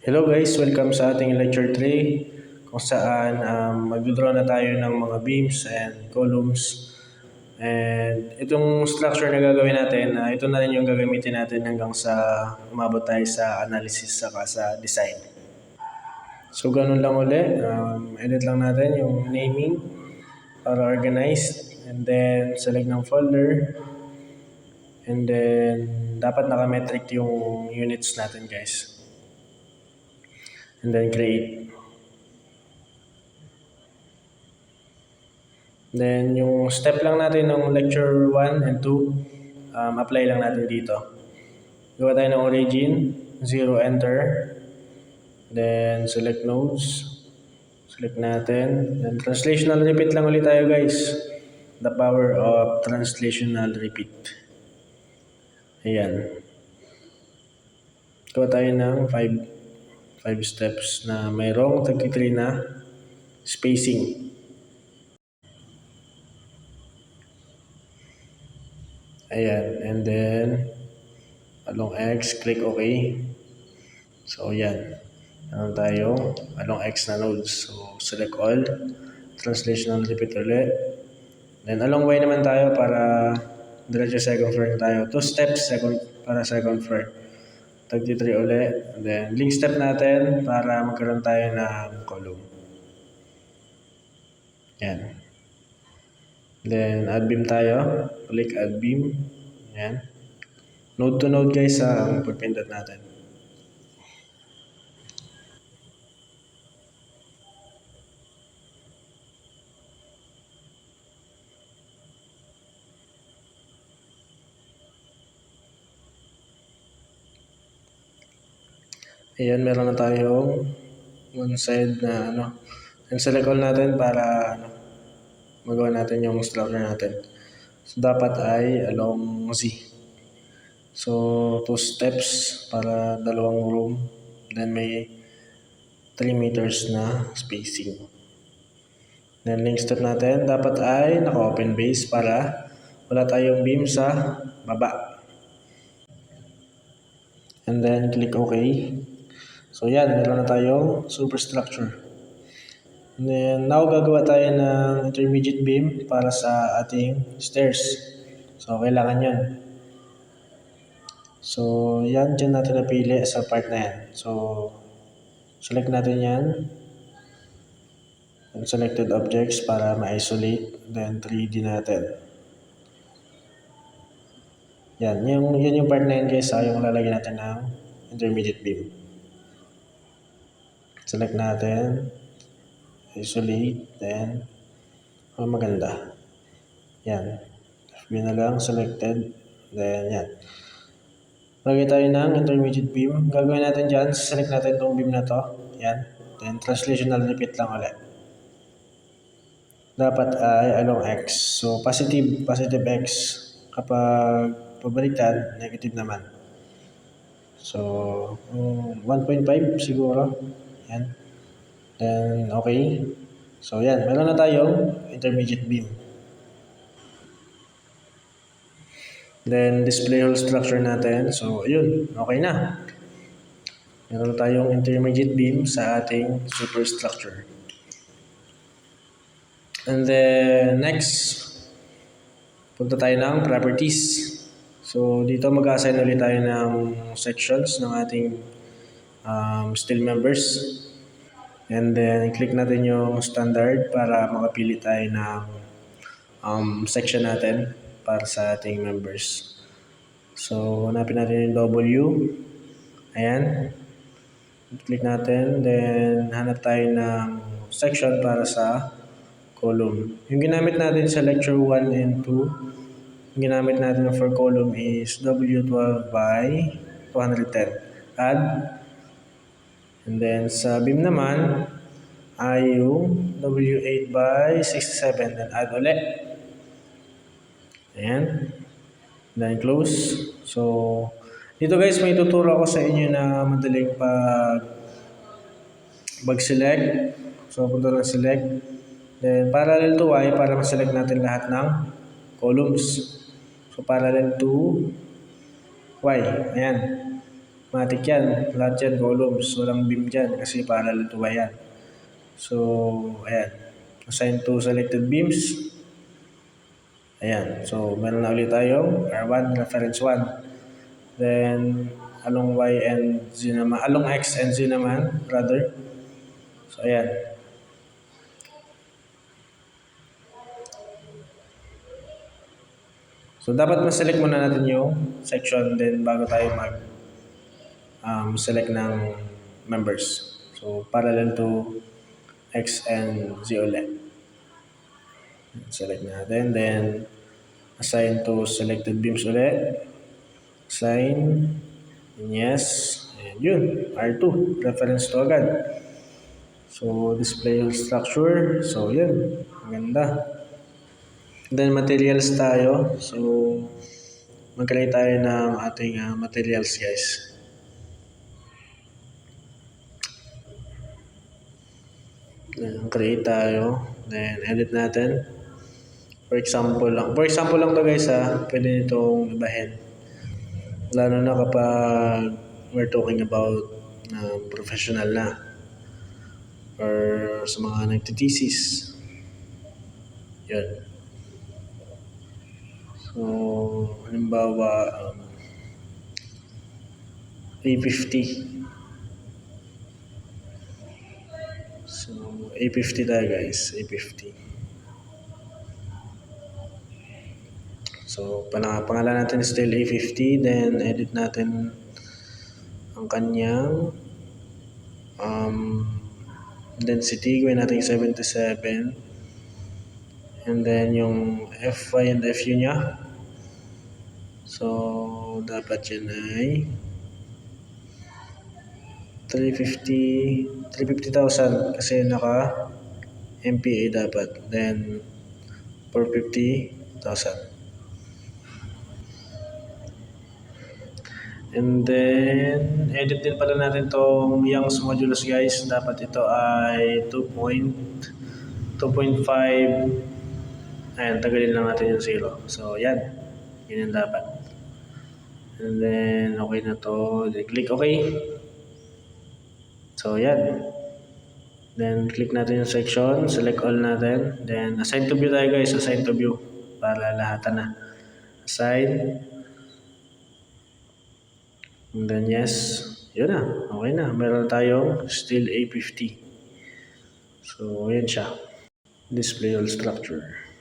Hello guys, welcome sa ating lecture 3 kung saan mag-draw na tayo ng mga beams and columns. And itong structure na gagawin natin, ito na rin yung gagamitin natin hanggang sa umabot tayo sa analysis saka sa design. So ganun lang uli, edit lang natin yung naming para organized and then select ng folder and then dapat naka-metric yung units natin guys. And then create. Then yung step lang natin ng lecture 1 and 2, apply lang natin dito. Gawa tayo ng origin, 0 enter. Then select nodes. Select natin. Then translational repeat lang ulit tayo guys. The power of translational repeat. Ayan. Gawa tayo ng 5 steps na mayroong 33 na spacing. Ayan, and then along X, click OK. So yan, meron tayo along X na nodes. So select all, translational repeat ulit. Then along Y naman tayo para diretso second floor tayo. 2 steps para second floor. 33 ulit. And then link step natin para magkaroon tayo ng column. Yan. Then add beam tayo. Click add beam. Yan. Node to node guys ang pagpindot natin. Ayan, meron na tayong one side na and select all natin para magawa natin yung structure natin. So dapat ay along Z. So 2 steps para dalawang room, then may 3 meters na spacing. Then link step natin dapat ay naka-open base para wala tayong beam sa baba. And then click OK. So yan, meron na tayong superstructure. And then now gagawa tayo ng intermediate beam para sa ating stairs. So kailangan yan. So yan, dyan natin napili sa part na yan. So select natin yan. And selected objects para ma-isolate. Then 3D natin. Yan yung part na yan guys, yung lalagyan natin ng intermediate beam. Select natin, isolate, then maganda. Yan. FB na lang, selected, then yan. Lagay tayo ng intermediate beam. Gagawin natin dyan, select natin itong beam na to. Yan. Then translational repeat lang ulit. Dapat ay along X. So positive X. Kapag pabaliktad, negative naman. So 1.5 siguro. Yan. Then, okay. So, yan. Meron na tayong intermediate beam. Then, display hole structure natin. So, yun. Okay na. Meron na tayong intermediate beam sa ating superstructure. And then, next, punta tayo ng properties. So, dito mag-assign ulit tayo ng sections ng ating steel members. And then, click natin yung standard para makapili tayo ng section natin para sa ating members. So, hanapin natin yung W. Ayan. Click natin. Then, hanap tayo ng section para sa column. Yung ginamit natin sa lecture 1 and 2, yung ginamit natin for column is W12 by 210. Add. And then sa beam naman ay yung W8 by 67. Then add ulit. Ayan. Then close. So, dito guys may tuturo ako sa inyo na madaling pag-select. So, punta na select. Then parallel to Y para ma-select natin lahat ng columns. So, parallel to Y. Ayan. Matic yan. Lahat yan columns. Walang beam dyan kasi parallel to Y yan. So, ayan. Assign to selected beams. Ayan. So, meron na ulit tayong R1, reference 1. Then, along Y and Z naman. Along X and Z naman, rather. So, ayan. So, dapat ma-select muna natin yung section then bago tayo select ng members. So, parallel to X and Z ulit. Select natin. Then, assign to selected beams ulit. Assign. And yes. And yun. R2. Reference to agad. So, display structure. So, yun. Maganda. Then, materials tayo. So, mag-create tayo ng ating materials, guys. Then, create tayo. Then, edit natin. For example lang. For example lang to guys pwede nitong ibahin. Lalo na kapag we're talking about professional na. Or sa mga nagtithesis. Yun. So, halimbawa, A50. So, A50 tayo guys. A50. So, pangalan natin still A50. Then, edit natin ang kanyang density. Gawin natin 77. And then, yung FY and FU niya. So, dapat yan ay 350,000 kasi naka MPA dapat. Then, 450,000. And then, edit din pala natin tong Young's modulus guys. Dapat ito ay 2.5. Ayan, tagalin lang natin yung 0. So, yan. Ganyan dapat. And then, okay na to. Then, click OK. So, yan. Then, click natin yung section. Select all natin. Then, assign to view tayo guys. Assign to view. Para lahatan na. Assign. And then, yes. Yun na. Okay na. Meron tayong still A50. So, yan siya. Display all structure.